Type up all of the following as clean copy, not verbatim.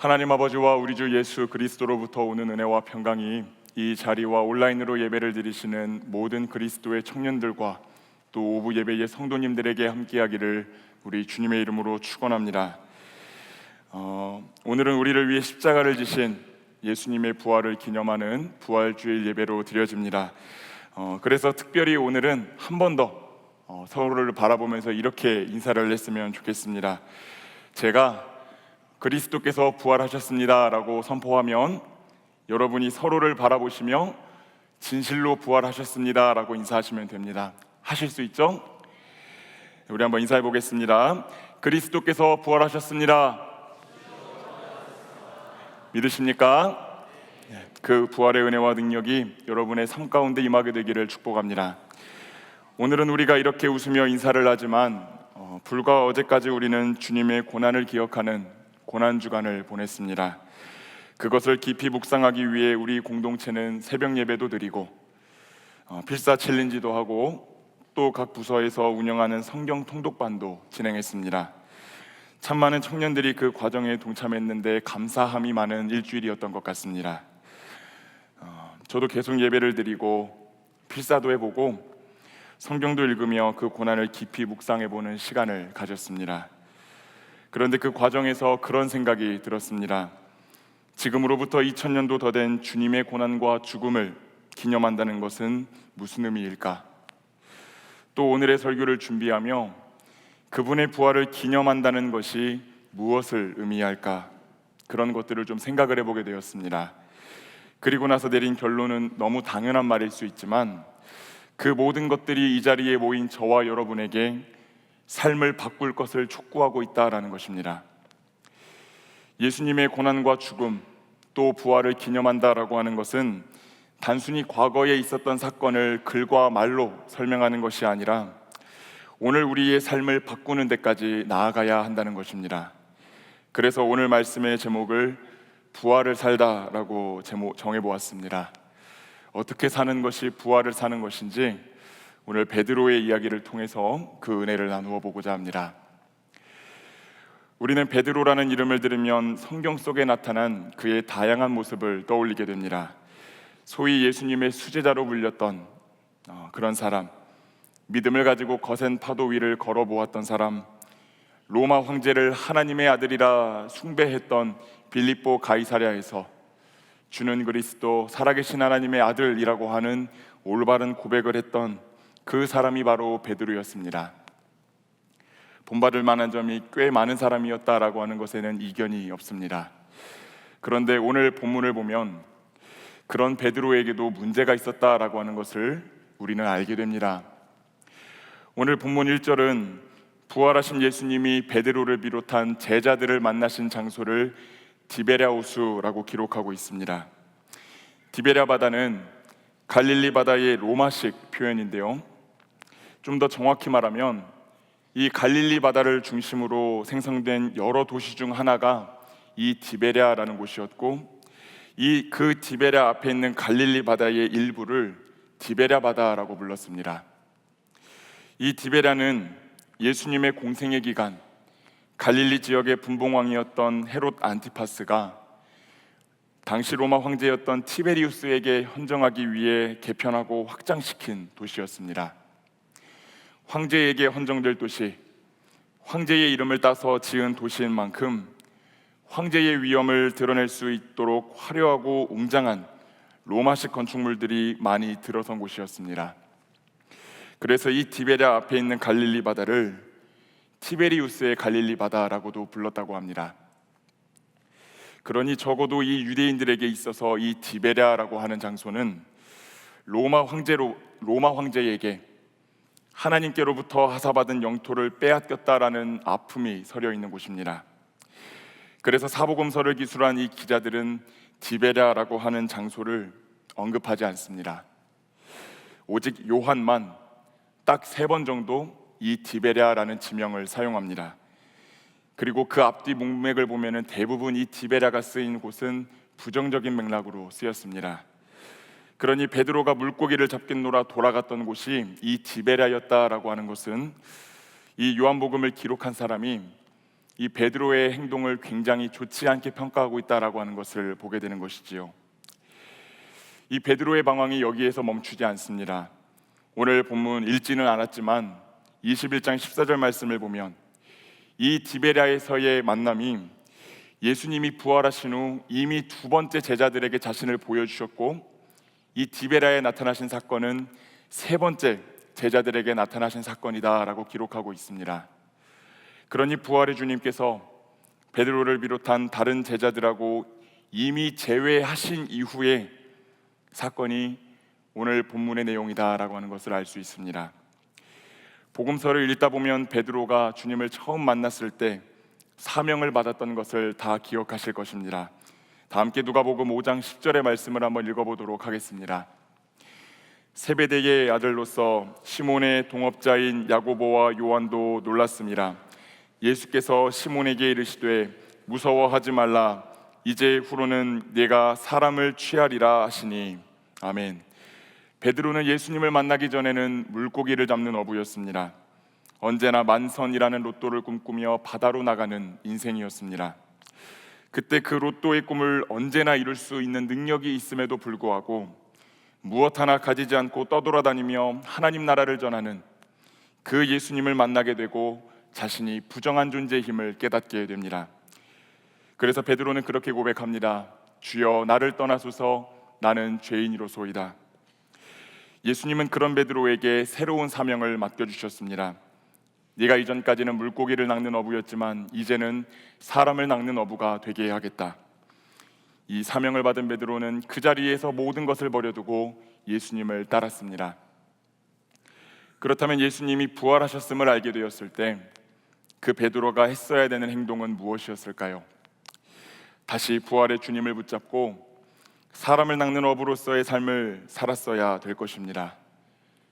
하나님 아버지와 우리 주 예수 그리스도로부터 오는 은혜와 평강이 이 자리와 온라인으로 예배를 드리시는 모든 그리스도의 청년들과 또 오부 예배의 성도님들에게 함께하기를 우리 주님의 이름으로 축원합니다. 오늘은 우리를 위해 십자가를 지신 예수님의 부활을 기념하는 부활주일 예배로 드려집니다. 그래서 특별히 오늘은 한 번 더 서로를 바라보면서 이렇게 인사를 했으면 좋겠습니다. 제가 그리스도께서 부활하셨습니다 라고 선포하면 여러분이 서로를 바라보시며 진실로 부활하셨습니다 라고 인사하시면 됩니다. 하실 수 있죠? 우리 한번 인사해 보겠습니다. 그리스도께서 부활하셨습니다. 믿으십니까? 그 부활의 은혜와 능력이 여러분의 삶 가운데 임하게 되기를 축복합니다. 오늘은 우리가 이렇게 웃으며 인사를 하지만 불과 어제까지 우리는 주님의 고난을 기억하는 고난주간을 보냈습니다. 그것을 깊이 묵상하기 위해 우리 공동체는 새벽 예배도 드리고 필사 챌린지도 하고 또 각 부서에서 운영하는 성경 통독반도 진행했습니다. 참 많은 청년들이 그 과정에 동참했는데 감사함이 많은 일주일이었던 것 같습니다. 저도 계속 예배를 드리고 필사도 해보고 성경도 읽으며 그 고난을 깊이 묵상해보는 시간을 가졌습니다. 그런데 그 과정에서 그런 생각이 들었습니다. 지금으로부터 2000년도 더 된 주님의 고난과 죽음을 기념한다는 것은 무슨 의미일까? 또 오늘의 설교를 준비하며 그분의 부활을 기념한다는 것이 무엇을 의미할까? 그런 것들을 좀 생각을 해보게 되었습니다. 그리고 나서 내린 결론은 너무 당연한 말일 수 있지만 그 모든 것들이 이 자리에 모인 저와 여러분에게 삶을 바꿀 것을 촉구하고 있다라는 것입니다. 예수님의 고난과 죽음 또 부활을 기념한다라고 하는 것은 단순히 과거에 있었던 사건을 글과 말로 설명하는 것이 아니라 오늘 우리의 삶을 바꾸는 데까지 나아가야 한다는 것입니다. 그래서 오늘 말씀의 제목을 부활을 살다라고 정해보았습니다. 어떻게 사는 것이 부활을 사는 것인지 오늘 베드로의 이야기를 통해서 그 은혜를 나누어 보고자 합니다. 우리는 베드로라는 이름을 들으면 성경 속에 나타난 그의 다양한 모습을 떠올리게 됩니다. 소위 예수님의 수제자로 불렸던 그런 사람, 믿음을 가지고 거센 파도 위를 걸어보았던 사람, 로마 황제를 하나님의 아들이라 숭배했던 빌립보 가이사랴에서 주는 그리스도 살아계신 하나님의 아들이라고 하는 올바른 고백을 했던 그 사람이 바로 베드로였습니다. 본받을 만한 점이 꽤 많은 사람이었다라고 하는 것에는 이견이 없습니다. 그런데 오늘 본문을 보면 그런 베드로에게도 문제가 있었다라고 하는 것을 우리는 알게 됩니다. 오늘 본문 1절은 부활하신 예수님이 베드로를 비롯한 제자들을 만나신 장소를 디베랴 호수라고 기록하고 있습니다. 디베랴 바다는 갈릴리 바다의 로마식 표현인데요, 좀 더 정확히 말하면 이 갈릴리 바다를 중심으로 생성된 여러 도시 중 하나가 이 디베랴라는 곳이었고 그 디베랴 앞에 있는 갈릴리 바다의 일부를 디베랴 바다라고 불렀습니다. 이 디베랴는 예수님의 공생의 기간 갈릴리 지역의 분봉왕이었던 헤롯 안티파스가 당시 로마 황제였던 티베리우스에게 헌정하기 위해 개편하고 확장시킨 도시였습니다. 황제에게 헌정될 도시, 황제의 이름을 따서 지은 도시인 만큼 황제의 위엄을 드러낼 수 있도록 화려하고 웅장한 로마식 건축물들이 많이 들어선 곳이었습니다. 그래서 이 디베랴 앞에 있는 갈릴리 바다를 티베리우스의 갈릴리 바다라고도 불렀다고 합니다. 그러니 적어도 이 유대인들에게 있어서 이 디베랴라고 하는 장소는 로마 황제에게 하나님께로부터 하사받은 영토를 빼앗겼다라는 아픔이 서려 있는 곳입니다. 그래서 사복음서를 기술한 이 기자들은 디베랴라고 하는 장소를 언급하지 않습니다. 오직 요한만 딱 3번 정도 이 디베랴라는 지명을 사용합니다. 그리고 그 앞뒤 문맥을 보면 대부분 이 디베랴가 쓰인 곳은 부정적인 맥락으로 쓰였습니다. 그러니 베드로가 물고기를 잡겠노라 돌아갔던 곳이 이 디베랴였다라고 하는 것은 이 요한복음을 기록한 사람이 이 베드로의 행동을 굉장히 좋지 않게 평가하고 있다라고 하는 것을 보게 되는 것이지요. 이 베드로의 방황이 여기에서 멈추지 않습니다. 오늘 본문 읽지는 않았지만 21장 14절 말씀을 보면 이 디베랴에서의 만남이 예수님이 부활하신 후 이미 두 번째 제자들에게 자신을 보여주셨고, 이 디베랴에 나타나신 사건은 세 번째 제자들에게 나타나신 사건이다라고 기록하고 있습니다. 그러니 부활의 주님께서 베드로를 비롯한 다른 제자들하고 이미 제외하신 이후에 사건이 오늘 본문의 내용이다라고 하는 것을 알 수 있습니다. 복음서를 읽다 보면 베드로가 주님을 처음 만났을 때 사명을 받았던 것을 다 기억하실 것입니다. 다 함께 누가복음 5장 10절의 말씀을 한번 읽어보도록 하겠습니다. 세베대의 아들로서 시몬의 동업자인 야고보와 요한도 놀랐습니다. 예수께서 시몬에게 이르시되 무서워하지 말라, 이제 후로는 네가 사람을 취하리라 하시니. 아멘. 베드로는 예수님을 만나기 전에는 물고기를 잡는 어부였습니다. 언제나 만선이라는 로또를 꿈꾸며 바다로 나가는 인생이었습니다. 그때 그 로또의 꿈을 언제나 이룰 수 있는 능력이 있음에도 불구하고 무엇 하나 가지지 않고 떠돌아다니며 하나님 나라를 전하는 그 예수님을 만나게 되고 자신이 부정한 존재의 힘을 깨닫게 됩니다. 그래서 베드로는 그렇게 고백합니다. 주여, 나를 떠나소서, 나는 죄인이로소이다. 예수님은 그런 베드로에게 새로운 사명을 맡겨주셨습니다. 네가 이전까지는 물고기를 낚는 어부였지만 이제는 사람을 낚는 어부가 되게 하겠다. 이 사명을 받은 베드로는 그 자리에서 모든 것을 버려두고 예수님을 따랐습니다. 그렇다면 예수님이 부활하셨음을 알게 되었을 때 그 베드로가 했어야 되는 행동은 무엇이었을까요? 다시 부활의 주님을 붙잡고 사람을 낚는 어부로서의 삶을 살았어야 될 것입니다.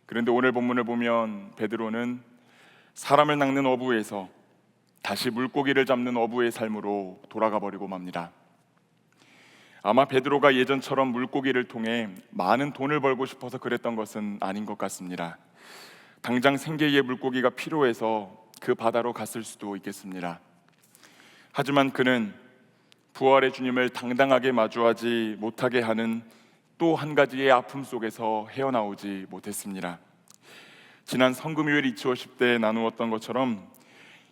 그런데 오늘 본문을 보면 베드로는 사람을 낚는 어부에서 다시 물고기를 잡는 어부의 삶으로 돌아가 버리고 맙니다. 아마 베드로가 예전처럼 물고기를 통해 많은 돈을 벌고 싶어서 그랬던 것은 아닌 것 같습니다. 당장 생계의 물고기가 필요해서 그 바다로 갔을 수도 있겠습니다. 하지만 그는 부활의 주님을 당당하게 마주하지 못하게 하는 또 한 가지의 아픔 속에서 헤어나오지 못했습니다. 지난 성금요일 이치워십 때 나누었던 것처럼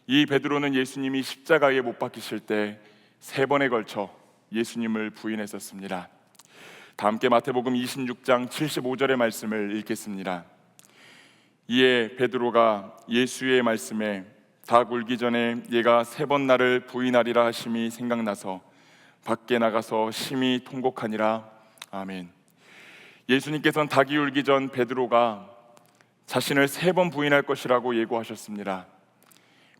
이 베드로는 예수님이 십자가에 못 박히실 때 세 번에 걸쳐 예수님을 부인했었습니다. 다 함께 마태복음 26장 75절의 말씀을 읽겠습니다. 이에 베드로가 예수의 말씀에 닭 울기 전에 얘가 세 번 나를 부인하리라 하심이 생각나서 밖에 나가서 심히 통곡하니라. 아멘. 예수님께서는 닭이 울기 전 베드로가 자신을 세 번 부인할 것이라고 예고하셨습니다.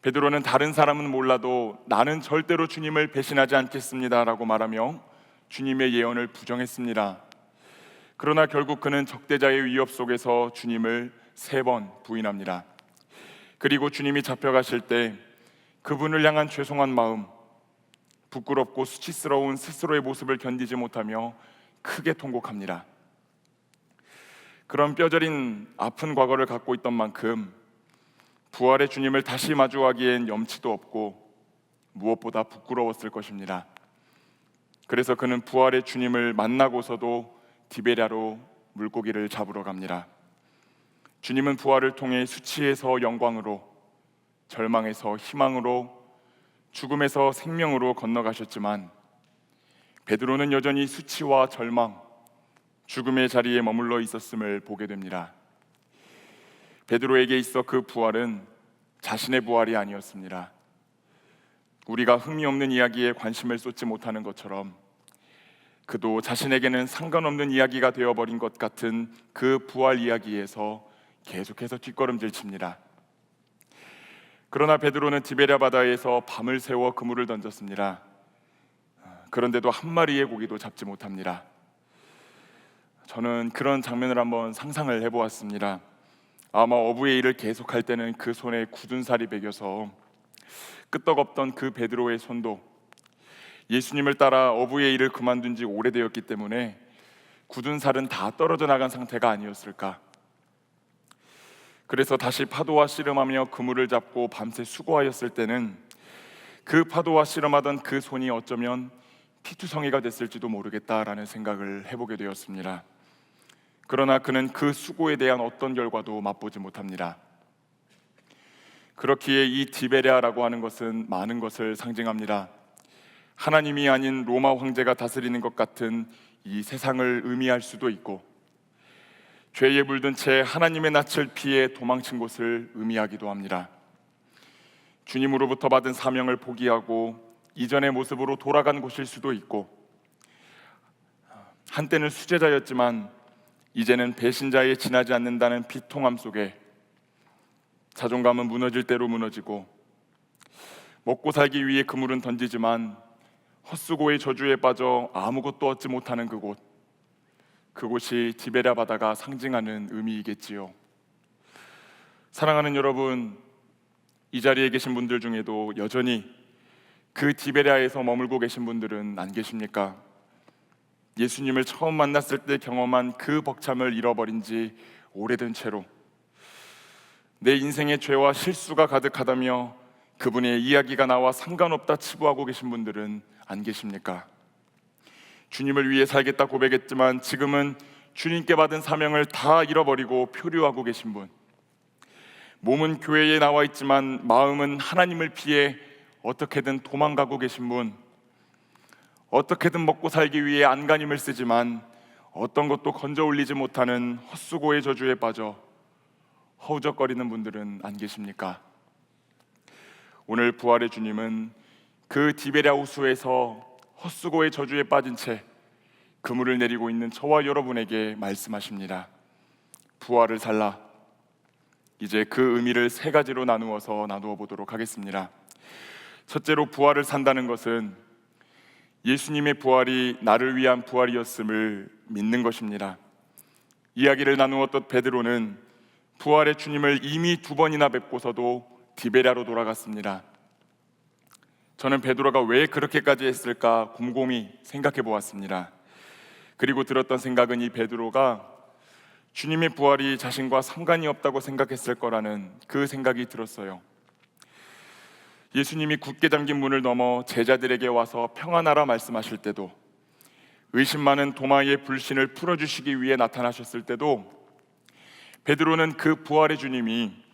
베드로는 다른 사람은 몰라도 나는 절대로 주님을 배신하지 않겠습니다 라고 말하며 주님의 예언을 부정했습니다. 그러나 결국 그는 적대자의 위협 속에서 주님을 세 번 부인합니다. 그리고 주님이 잡혀가실 때 그분을 향한 죄송한 마음, 부끄럽고 수치스러운 스스로의 모습을 견디지 못하며 크게 통곡합니다. 그런 뼈저린 아픈 과거를 갖고 있던 만큼 부활의 주님을 다시 마주하기엔 염치도 없고 무엇보다 부끄러웠을 것입니다. 그래서 그는 부활의 주님을 만나고서도 디베랴로 물고기를 잡으러 갑니다. 주님은 부활을 통해 수치에서 영광으로, 절망에서 희망으로, 죽음에서 생명으로 건너가셨지만 베드로는 여전히 수치와 절망, 죽음의 자리에 머물러 있었음을 보게 됩니다. 베드로에게 있어 그 부활은 자신의 부활이 아니었습니다. 우리가 흥미 없는 이야기에 관심을 쏟지 못하는 것처럼 그도 자신에게는 상관없는 이야기가 되어버린 것 같은 그 부활 이야기에서 계속해서 뒷걸음질 칩니다. 그러나 베드로는 디베랴 바다에서 밤을 새워 그물을 던졌습니다. 그런데도 한 마리의 고기도 잡지 못합니다. 저는 그런 장면을 한번 상상을 해보았습니다. 아마 어부의 일을 계속할 때는 그 손에 굳은 살이 배겨서 끄떡없던 그 베드로의 손도 예수님을 따라 어부의 일을 그만둔 지 오래되었기 때문에 굳은 살은 다 떨어져 나간 상태가 아니었을까. 그래서 다시 파도와 씨름하며 그물을 잡고 밤새 수고하였을 때는 그 파도와 씨름하던 그 손이 어쩌면 피투성이가 됐을지도 모르겠다라는 생각을 해보게 되었습니다. 그러나 그는 그 수고에 대한 어떤 결과도 맛보지 못합니다. 그렇기에 이 디베랴라고 하는 것은 많은 것을 상징합니다. 하나님이 아닌 로마 황제가 다스리는 것 같은 이 세상을 의미할 수도 있고, 죄에 물든 채 하나님의 낯을 피해 도망친 곳을 의미하기도 합니다. 주님으로부터 받은 사명을 포기하고 이전의 모습으로 돌아간 곳일 수도 있고, 한때는 수제자였지만 이제는 배신자에 지나지 않는다는 비통함 속에 자존감은 무너질 대로 무너지고, 먹고 살기 위해 그물은 던지지만 헛수고의 저주에 빠져 아무것도 얻지 못하는 그곳이 디베랴 바다가 상징하는 의미이겠지요. 사랑하는 여러분, 이 자리에 계신 분들 중에도 여전히 그 디베랴에서 머물고 계신 분들은 안 계십니까? 예수님을 처음 만났을 때 경험한 그 벅참을 잃어버린 지 오래된 채로 내 인생의 죄와 실수가 가득하다며 그분의 이야기가 나와 상관없다 치부하고 계신 분들은 안 계십니까? 주님을 위해 살겠다 고백했지만 지금은 주님께 받은 사명을 다 잃어버리고 표류하고 계신 분, 몸은 교회에 나와 있지만 마음은 하나님을 피해 어떻게든 도망가고 계신 분, 어떻게든 먹고 살기 위해 안간힘을 쓰지만 어떤 것도 건져 올리지 못하는 헛수고의 저주에 빠져 허우적거리는 분들은 안 계십니까? 오늘 부활의 주님은 그 디베랴 호수에서 헛수고의 저주에 빠진 채 그물을 내리고 있는 저와 여러분에게 말씀하십니다. 부활을 살라. 이제 그 의미를 세 가지로 나누어 보도록 하겠습니다. 첫째로, 부활을 산다는 것은 예수님의 부활이 나를 위한 부활이었음을 믿는 것입니다. 이야기를 나누었던 베드로는 부활의 주님을 이미 2번이나 뵙고서도 디베랴로 돌아갔습니다. 저는 베드로가 왜 그렇게까지 했을까 곰곰이 생각해 보았습니다. 그리고 들었던 생각은 이 베드로가 주님의 부활이 자신과 상관이 없다고 생각했을 거라는 그 생각이 들었어요. 예수님이 굳게 잠긴 문을 넘어 제자들에게 와서 평안하라 말씀하실 때도, 의심 많은 도마의 불신을 풀어주시기 위해 나타나셨을 때도 베드로는 그 부활의 주님이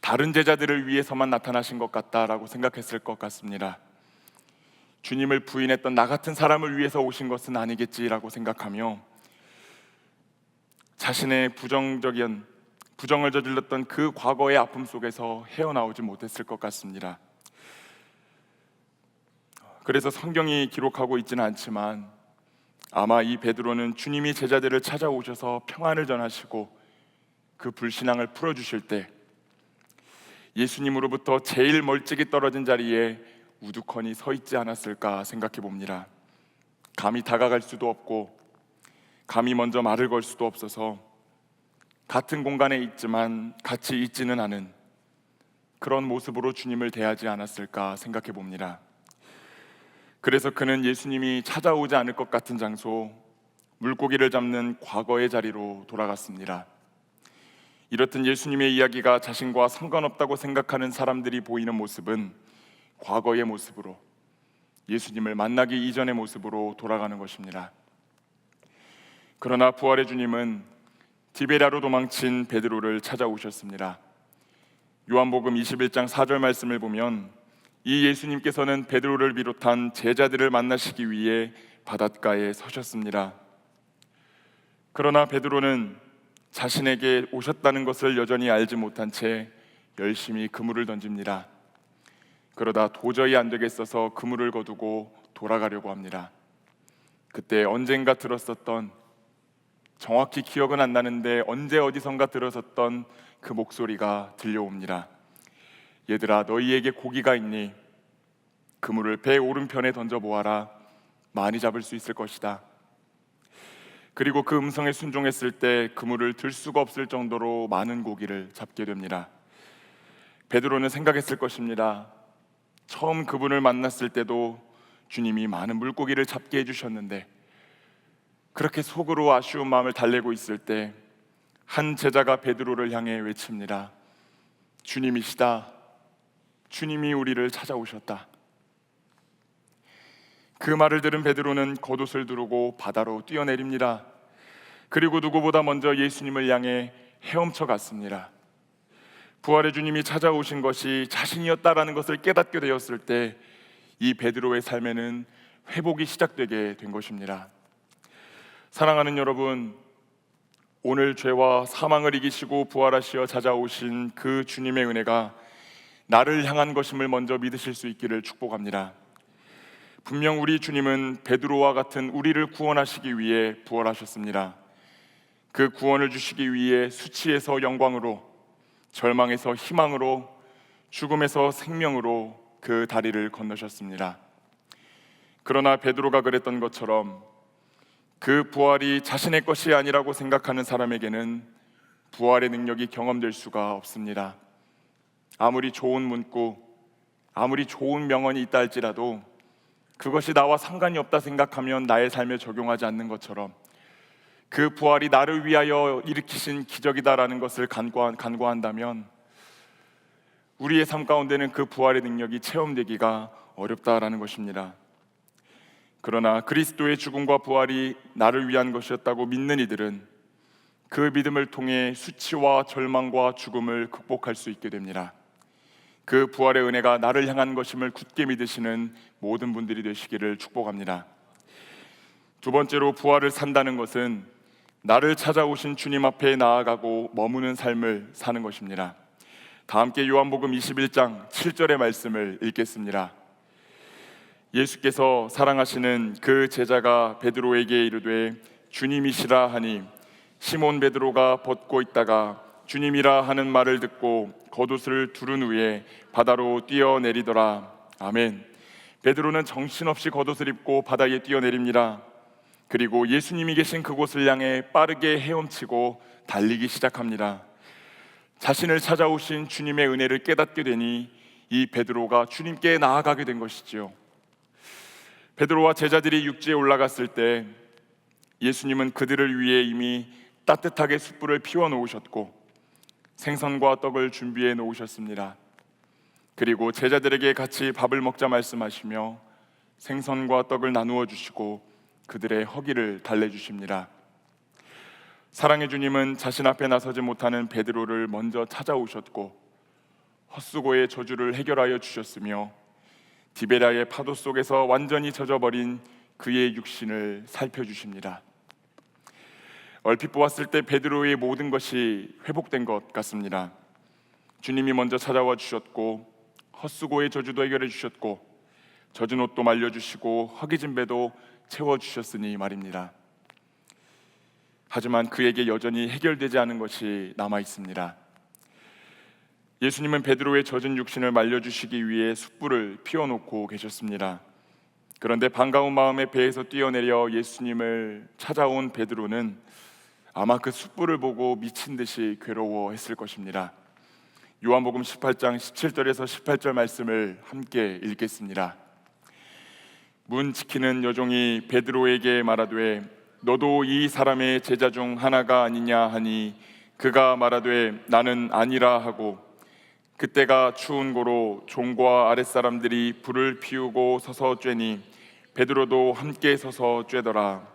다른 제자들을 위해서만 나타나신 것 같다라고 생각했을 것 같습니다. 주님을 부인했던 나 같은 사람을 위해서 오신 것은 아니겠지라고 생각하며 자신의 부정을 저질렀던 그 과거의 아픔 속에서 헤어나오지 못했을 것 같습니다. 그래서 성경이 기록하고 있지는 않지만 아마 이 베드로는 주님이 제자들을 찾아오셔서 평안을 전하시고 그 불신앙을 풀어주실 때 예수님으로부터 제일 멀찍이 떨어진 자리에 우두커니 서 있지 않았을까 생각해 봅니다. 감히 다가갈 수도 없고 감히 먼저 말을 걸 수도 없어서 같은 공간에 있지만 같이 있지는 않은 그런 모습으로 주님을 대하지 않았을까 생각해 봅니다. 그래서 그는 예수님이 찾아오지 않을 것 같은 장소, 물고기를 잡는 과거의 자리로 돌아갔습니다. 이렇듯 예수님의 이야기가 자신과 상관없다고 생각하는 사람들이 보이는 모습은 과거의 모습으로, 예수님을 만나기 이전의 모습으로 돌아가는 것입니다. 그러나 부활의 주님은 디베랴로 도망친 베드로를 찾아오셨습니다. 요한복음 21장 4절 말씀을 보면 이 예수님께서는 베드로를 비롯한 제자들을 만나시기 위해 바닷가에 서셨습니다. 그러나 베드로는 자신에게 오셨다는 것을 여전히 알지 못한 채 열심히 그물을 던집니다. 그러다 도저히 안 되겠어서 그물을 거두고 돌아가려고 합니다. 그때 언젠가 들었었던, 정확히 기억은 안 나는데 언제 어디선가 들었었던 그 목소리가 들려옵니다. 얘들아, 너희에게 고기가 있니? 그물을 배 오른편에 던져보아라. 많이 잡을 수 있을 것이다. 그리고 그 음성에 순종했을 때 그물을 들 수가 없을 정도로 많은 고기를 잡게 됩니다. 베드로는 생각했을 것입니다. 처음 그분을 만났을 때도 주님이 많은 물고기를 잡게 해주셨는데, 그렇게 속으로 아쉬운 마음을 달래고 있을 때 한 제자가 베드로를 향해 외칩니다. 주님이시다. 주님이 우리를 찾아오셨다. 그 말을 들은 베드로는 겉옷을 두르고 바다로 뛰어내립니다. 그리고 누구보다 먼저 예수님을 향해 헤엄쳐 갔습니다. 부활의 주님이 찾아오신 것이 자신이었다라는 것을 깨닫게 되었을 때 이 베드로의 삶에는 회복이 시작되게 된 것입니다. 사랑하는 여러분, 오늘 죄와 사망을 이기시고 부활하시어 찾아오신 그 주님의 은혜가 나를 향한 것임을 먼저 믿으실 수 있기를 축복합니다. 분명 우리 주님은 베드로와 같은 우리를 구원하시기 위해 부활하셨습니다. 그 구원을 주시기 위해 수치에서 영광으로, 절망에서 희망으로, 죽음에서 생명으로 그 다리를 건너셨습니다. 그러나 베드로가 그랬던 것처럼 그 부활이 자신의 것이 아니라고 생각하는 사람에게는 부활의 능력이 경험될 수가 없습니다. 아무리 좋은 문구, 아무리 좋은 명언이 있다 할지라도 그것이 나와 상관이 없다 생각하면 나의 삶에 적용하지 않는 것처럼 그 부활이 나를 위하여 일으키신 기적이다라는 것을 간과한다면 우리의 삶 가운데는 그 부활의 능력이 체험되기가 어렵다라는 것입니다. 그러나 그리스도의 죽음과 부활이 나를 위한 것이었다고 믿는 이들은 그 믿음을 통해 수치와 절망과 죽음을 극복할 수 있게 됩니다. 그 부활의 은혜가 나를 향한 것임을 굳게 믿으시는 모든 분들이 되시기를 축복합니다. 두 번째로, 부활을 산다는 것은 나를 찾아오신 주님 앞에 나아가고 머무는 삶을 사는 것입니다. 다 함께 요한복음 21장 7절의 말씀을 읽겠습니다. 예수께서 사랑하시는 그 제자가 베드로에게 이르되 주님이시라 하니 시몬 베드로가 벗고 있다가 주님이라 하는 말을 듣고 겉옷을 두른 후에 바다로 뛰어내리더라. 아멘. 베드로는 정신없이 겉옷을 입고 바다에 뛰어내립니다. 그리고 예수님이 계신 그곳을 향해 빠르게 헤엄치고 달리기 시작합니다. 자신을 찾아오신 주님의 은혜를 깨닫게 되니 이 베드로가 주님께 나아가게 된 것이지요. 베드로와 제자들이 육지에 올라갔을 때 예수님은 그들을 위해 이미 따뜻하게 숯불을 피워 놓으셨고 생선과 떡을 준비해 놓으셨습니다. 그리고 제자들에게 같이 밥을 먹자 말씀하시며 생선과 떡을 나누어 주시고 그들의 허기를 달래주십니다. 사랑의 주님은 자신 앞에 나서지 못하는 베드로를 먼저 찾아오셨고 헛수고의 저주를 해결하여 주셨으며 디베랴의 파도 속에서 완전히 젖어버린 그의 육신을 살펴주십니다. 얼핏 보았을 때 베드로의 모든 것이 회복된 것 같습니다. 주님이 먼저 찾아와 주셨고 헛수고의 저주도 해결해 주셨고 젖은 옷도 말려주시고 허기진 배도 채워주셨으니 말입니다. 하지만 그에게 여전히 해결되지 않은 것이 남아 있습니다. 예수님은 베드로의 젖은 육신을 말려주시기 위해 숯불을 피워놓고 계셨습니다. 그런데 반가운 마음에 배에서 뛰어내려 예수님을 찾아온 베드로는 아마 그 숯불을 보고 미친 듯이 괴로워했을 것입니다. 요한복음 18장 17절에서 18절 말씀을 함께 읽겠습니다. 문 지키는 여종이 베드로에게 말하되 너도 이 사람의 제자 중 하나가 아니냐 하니 그가 말하되 나는 아니라 하고 그때가 추운 고로 종과 아랫사람들이 불을 피우고 서서 쬐니 베드로도 함께 서서 쬐더라.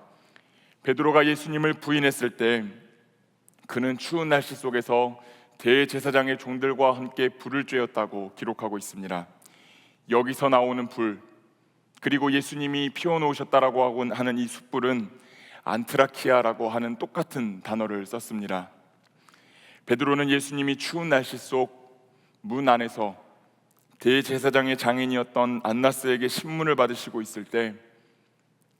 베드로가 예수님을 부인했을 때 그는 추운 날씨 속에서 대제사장의 종들과 함께 불을 쬐었다고 기록하고 있습니다. 여기서 나오는 불, 그리고 예수님이 피워놓으셨다라고 하는 이 숯불은 안트라키아라고 하는 똑같은 단어를 썼습니다. 베드로는 예수님이 추운 날씨 속 문 안에서 대제사장의 장인이었던 안나스에게 신문을 받으시고 있을 때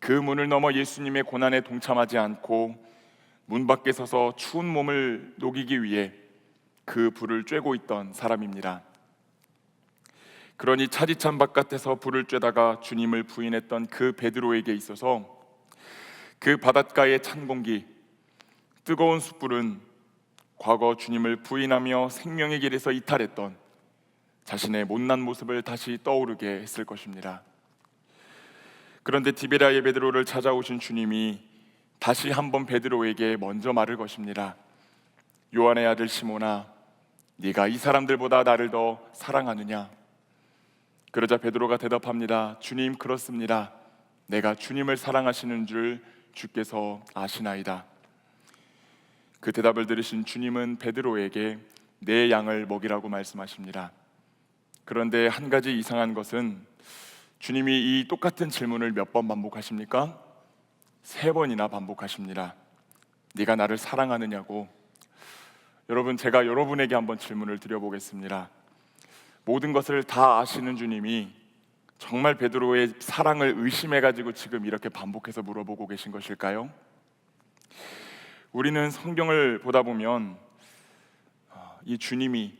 그 문을 넘어 예수님의 고난에 동참하지 않고 문 밖에 서서 추운 몸을 녹이기 위해 그 불을 쬐고 있던 사람입니다. 그러니 차디찬 바깥에서 불을 쬐다가 주님을 부인했던 그 베드로에게 있어서 그 바닷가의 찬 공기, 뜨거운 숯불은 과거 주님을 부인하며 생명의 길에서 이탈했던 자신의 못난 모습을 다시 떠오르게 했을 것입니다. 그런데 디베랴의 베드로를 찾아오신 주님이 다시 한번 베드로에게 먼저 말을 것입니다. 요한의 아들 시몬아, 네가 이 사람들보다 나를 더 사랑하느냐? 그러자 베드로가 대답합니다. 주님, 그렇습니다. 내가 주님을 사랑하시는 줄 주께서 아시나이다. 그 대답을 들으신 주님은 베드로에게 내 양을 먹이라고 말씀하십니다. 그런데 한 가지 이상한 것은 주님이 이 똑같은 질문을 몇 번 반복하십니까? 3번이나 반복하십니다. 네가 나를 사랑하느냐고. 여러분, 제가 여러분에게 한번 질문을 드려보겠습니다. 모든 것을 다 아시는 주님이 정말 베드로의 사랑을 의심해가지고 지금 이렇게 반복해서 물어보고 계신 것일까요? 우리는 성경을 보다 보면 이 주님이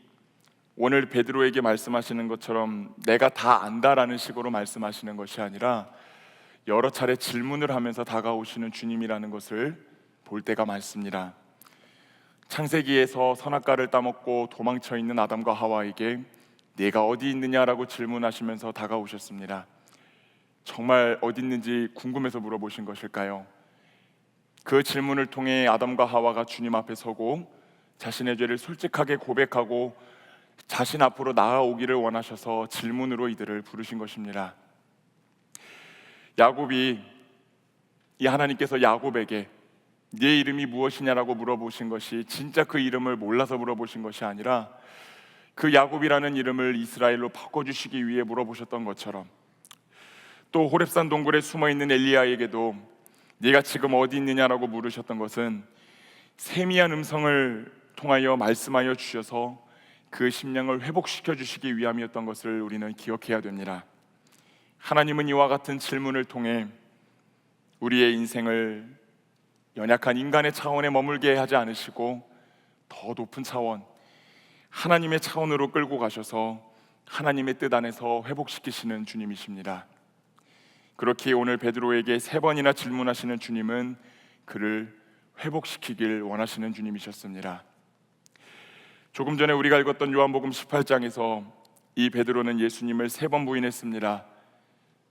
오늘 베드로에게 말씀하시는 것처럼 내가 다 안다라는 식으로 말씀하시는 것이 아니라 여러 차례 질문을 하면서 다가오시는 주님이라는 것을 볼 때가 많습니다. 창세기에서 선악과를 따먹고 도망쳐 있는 아담과 하와에게 네가 어디 있느냐라고 질문하시면서 다가오셨습니다. 정말 어디 있는지 궁금해서 물어보신 것일까요? 그 질문을 통해 아담과 하와가 주님 앞에 서고 자신의 죄를 솔직하게 고백하고 자신 앞으로 나아오기를 원하셔서 질문으로 이들을 부르신 것입니다. 야곱이 이 하나님께서 야곱에게 네 이름이 무엇이냐라고 물어보신 것이 진짜 그 이름을 몰라서 물어보신 것이 아니라 그 야곱이라는 이름을 이스라엘로 바꿔주시기 위해 물어보셨던 것처럼, 또 호렙산 동굴에 숨어있는 엘리야에게도 네가 지금 어디 있느냐라고 물으셨던 것은 세미한 음성을 통하여 말씀하여 주셔서 그 심령을 회복시켜 주시기 위함이었던 것을 우리는 기억해야 됩니다. 하나님은 이와 같은 질문을 통해 우리의 인생을 연약한 인간의 차원에 머물게 하지 않으시고 더 높은 차원, 하나님의 차원으로 끌고 가셔서 하나님의 뜻 안에서 회복시키시는 주님이십니다. 그렇게 오늘 베드로에게 3번이나 질문하시는 주님은 그를 회복시키길 원하시는 주님이셨습니다. 조금 전에 우리가 읽었던 요한복음 18장에서 이 베드로는 예수님을 3번 부인했습니다.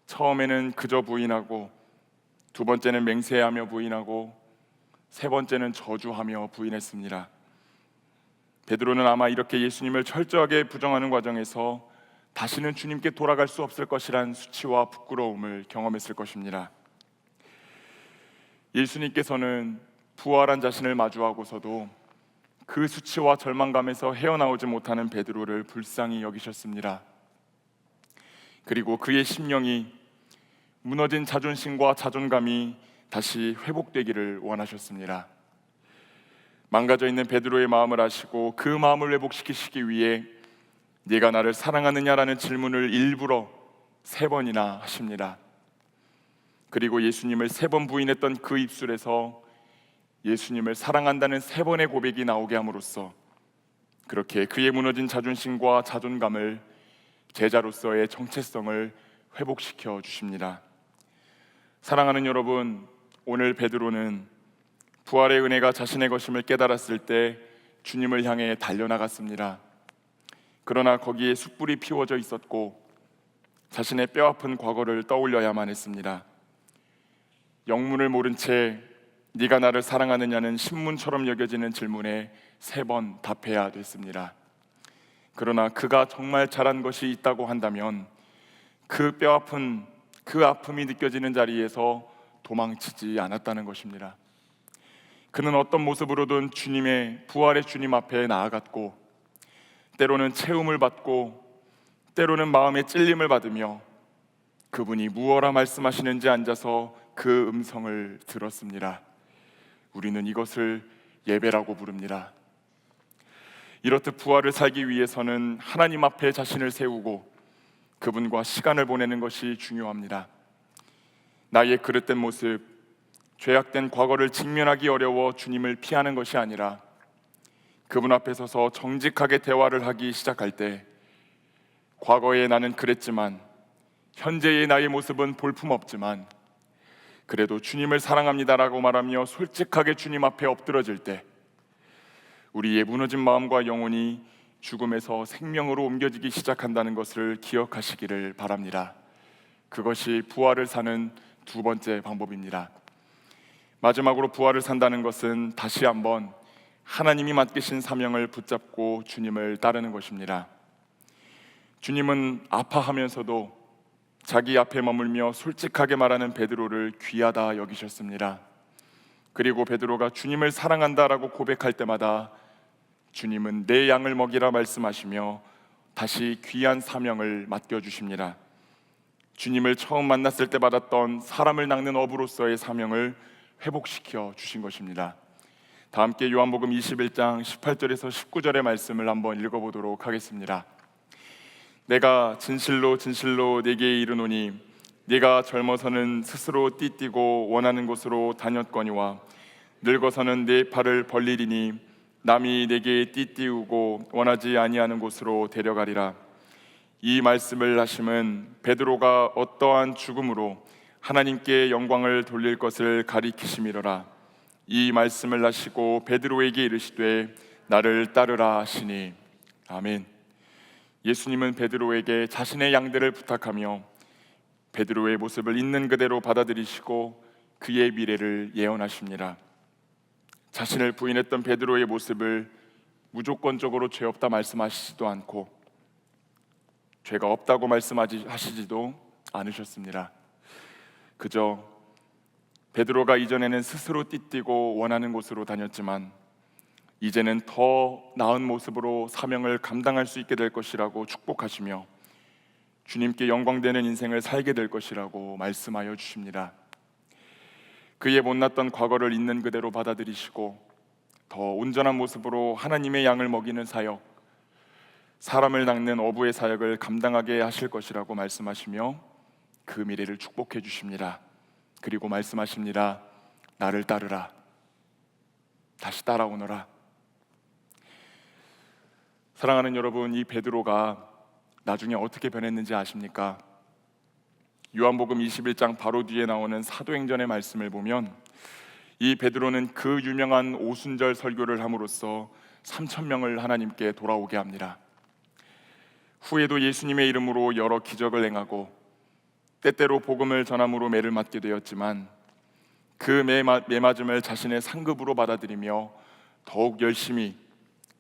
처음에는 그저 부인하고, 두 번째는 맹세하며 부인하고, 3번째는 저주하며 부인했습니다. 베드로는 아마 이렇게 예수님을 철저하게 부정하는 과정에서 다시는 주님께 돌아갈 수 없을 것이란 수치와 부끄러움을 경험했을 것입니다. 예수님께서는 부활한 자신을 마주하고서도 그 수치와 절망감에서 헤어나오지 못하는 베드로를 불쌍히 여기셨습니다. 그리고 그의 심령이 무너진 자존심과 자존감이 다시 회복되기를 원하셨습니다. 망가져 있는 베드로의 마음을 아시고 그 마음을 회복시키시기 위해 네가 나를 사랑하느냐라는 질문을 일부러 3번이나 하십니다. 그리고 예수님을 3번 부인했던 그 입술에서 예수님을 사랑한다는 3번의 고백이 나오게 함으로써 그렇게 그의 무너진 자존심과 자존감을, 제자로서의 정체성을 회복시켜 주십니다. 사랑하는 여러분, 오늘 베드로는 부활의 은혜가 자신의 것임을 깨달았을 때 주님을 향해 달려나갔습니다. 그러나 거기에 숯불이 피워져 있었고 자신의 뼈아픈 과거를 떠올려야만 했습니다. 영문을 모른 채 네가 나를 사랑하느냐는 신문처럼 여겨지는 질문에 3번 답해야 됐습니다. 그러나 그가 정말 잘한 것이 있다고 한다면 그 뼈아픈 그 아픔이 느껴지는 자리에서 도망치지 않았다는 것입니다. 그는 어떤 모습으로든 주님의 부활의 주님 앞에 나아갔고 때로는 채움을 받고 때로는 마음의 찔림을 받으며 그분이 무엇라 말씀하시는지 앉아서 그 음성을 들었습니다. 우리는 이것을 예배라고 부릅니다. 이렇듯 부활을 살기 위해서는 하나님 앞에 자신을 세우고 그분과 시간을 보내는 것이 중요합니다. 나의 그릇된 모습, 죄악된 과거를 직면하기 어려워 주님을 피하는 것이 아니라 그분 앞에 서서 정직하게 대화를 하기 시작할 때 과거에 나는 그랬지만 현재의 나의 모습은 볼품없지만 그래도 주님을 사랑합니다라고 말하며 솔직하게 주님 앞에 엎드러질 때 우리의 무너진 마음과 영혼이 죽음에서 생명으로 옮겨지기 시작한다는 것을 기억하시기를 바랍니다. 그것이 부활을 사는 2번째 방법입니다. 마지막으로 부활을 산다는 것은 다시 한번 하나님이 맡기신 사명을 붙잡고 주님을 따르는 것입니다. 주님은 아파하면서도 자기 앞에 머물며 솔직하게 말하는 베드로를 귀하다 여기셨습니다. 그리고 베드로가 주님을 사랑한다라고 고백할 때마다 주님은 내 양을 먹이라 말씀하시며 다시 귀한 사명을 맡겨주십니다. 주님을 처음 만났을 때 받았던 사람을 낚는 어부로서의 사명을 회복시켜 주신 것입니다. 다 함께 요한복음 21장 18절에서 19절의 말씀을 한번 읽어보도록 하겠습니다. 내가 진실로 진실로 네게 이르노니 네가 젊어서는 스스로 띠띠고 원하는 곳으로 다녔거니와 늙어서는 네 팔을 벌리리니 남이 네게 띠띠우고 원하지 아니하는 곳으로 데려가리라. 이 말씀을 하심은 베드로가 어떠한 죽음으로 하나님께 영광을 돌릴 것을 가리키심이로라. 이 말씀을 하시고 베드로에게 이르시되 나를 따르라 하시니. 아멘. 예수님은 베드로에게 자신의 양들을 부탁하며 베드로의 모습을 있는 그대로 받아들이시고 그의 미래를 예언하십니다. 자신을 부인했던 베드로의 모습을 무조건적으로 죄 없다 말씀하시지도 않고 죄가 없다고 말씀하시지도 않으셨습니다. 그저 베드로가 이전에는 스스로 띠띠고 원하는 곳으로 다녔지만 이제는 더 나은 모습으로 사명을 감당할 수 있게 될 것이라고 축복하시며 주님께 영광되는 인생을 살게 될 것이라고 말씀하여 주십니다. 그의 못났던 과거를 있는 그대로 받아들이시고 더 온전한 모습으로 하나님의 양을 먹이는 사역, 사람을 낚는 어부의 사역을 감당하게 하실 것이라고 말씀하시며 그 미래를 축복해 주십니다. 그리고 말씀하십니다. 나를 따르라. 다시 따라오너라. 사랑하는 여러분, 이 베드로가 나중에 어떻게 변했는지 아십니까? 요한복음 21장 바로 뒤에 나오는 사도행전의 말씀을 보면 이 베드로는 그 유명한 오순절 설교를 함으로써 3,000명을 하나님께 돌아오게 합니다. 후에도 예수님의 이름으로 여러 기적을 행하고 때때로 복음을 전함으로 매를 맞게 되었지만 그 매맞음을 자신의 상급으로 받아들이며 더욱 열심히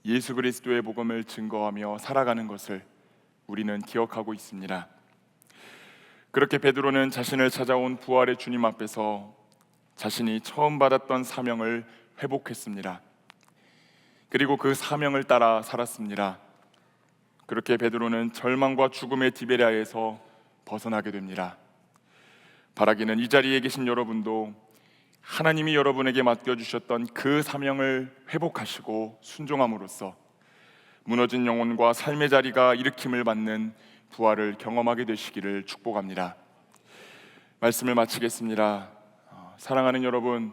예수 그리스도의 복음을 증거하며 살아가는 것을 우리는 기억하고 있습니다. 그렇게 베드로는 자신을 찾아온 부활의 주님 앞에서 자신이 처음 받았던 사명을 회복했습니다. 그리고 그 사명을 따라 살았습니다. 그렇게 베드로는 절망과 죽음의 디베랴에서 벗어나게 됩니다. 바라기는 이 자리에 계신 여러분도 하나님이 여러분에게 맡겨주셨던 그 사명을 회복하시고 순종함으로써 무너진 영혼과 삶의 자리가 일으킴을 받는 부활을 경험하게 되시기를 축복합니다. 말씀을 마치겠습니다. 사랑하는 여러분,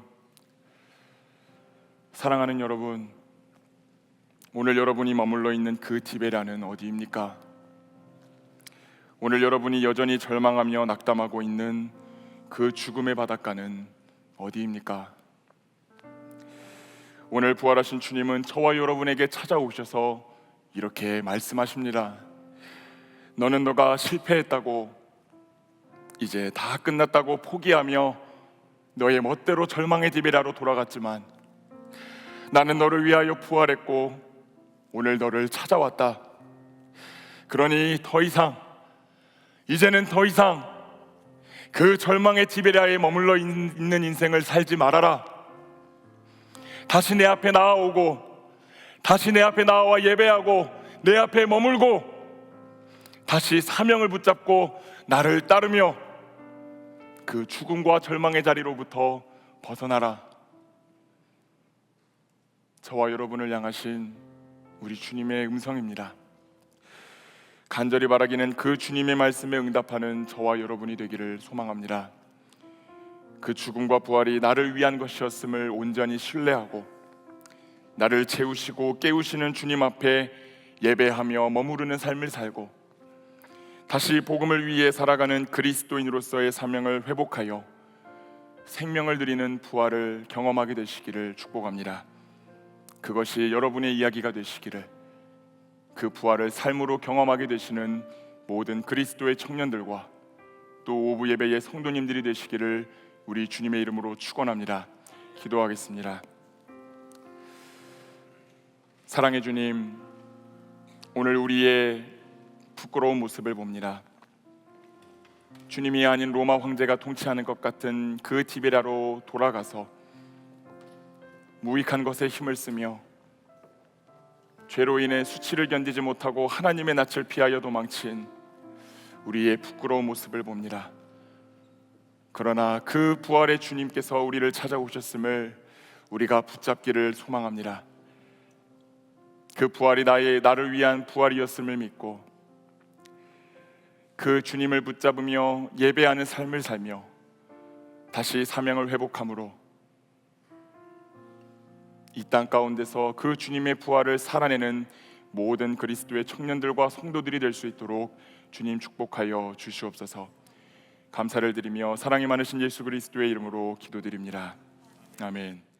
오늘 여러분이 머물러 있는 그 디베랴는 어디입니까? 오늘 여러분이 여전히 절망하며 낙담하고 있는 그 죽음의 바닷가는 어디입니까? 오늘 부활하신 주님은 저와 여러분에게 찾아오셔서 이렇게 말씀하십니다. 너는 너가 실패했다고, 이제 다 끝났다고 포기하며 너의 멋대로 절망의 디베랴로 돌아갔지만 나는 너를 위하여 부활했고 오늘 너를 찾아왔다. 그러니 이제는 더 이상 그 절망의 디베랴에 머물러 있는 인생을 살지 말아라. 다시 내 앞에 나아오고 다시 내 앞에 나와 예배하고 내 앞에 머물고 다시 사명을 붙잡고 나를 따르며 그 죽음과 절망의 자리로부터 벗어나라. 저와 여러분을 향하신 우리 주님의 음성입니다. 간절히 바라기는 그 주님의 말씀에 응답하는 저와 여러분이 되기를 소망합니다. 그 죽음과 부활이 나를 위한 것이었음을 온전히 신뢰하고 나를 채우시고 깨우시는 주님 앞에 예배하며 머무르는 삶을 살고 다시 복음을 위해 살아가는 그리스도인으로서의 사명을 회복하여 생명을 드리는 부활을 경험하게 되시기를 축복합니다. 그것이 여러분의 이야기가 되시기를, 그 부활을 삶으로 경험하게 되시는 모든 그리스도의 청년들과 또 오부 예배의 성도님들이 되시기를 우리 주님의 이름으로 축원합니다. 기도하겠습니다. 사랑의 주님, 오늘 우리의 부끄러운 모습을 봅니다. 주님이 아닌 로마 황제가 통치하는 것 같은 그 티베리아로 돌아가서 무익한 것에 힘을 쓰며 죄로 인해 수치를 견디지 못하고 하나님의 낯을 피하여 도망친 우리의 부끄러운 모습을 봅니다. 그러나 그 부활의 주님께서 우리를 찾아오셨음을 우리가 붙잡기를 소망합니다. 그 부활이 나를 위한 부활이었음을 믿고 그 주님을 붙잡으며 예배하는 삶을 살며 다시 사명을 회복함으로 이 땅 가운데서 그 주님의 부활을 살아내는 모든 그리스도의 청년들과 성도들이 될 수 있도록 주님 축복하여 주시옵소서. 감사를 드리며 사랑이 많으신 예수 그리스도의 이름으로 기도드립니다. 아멘.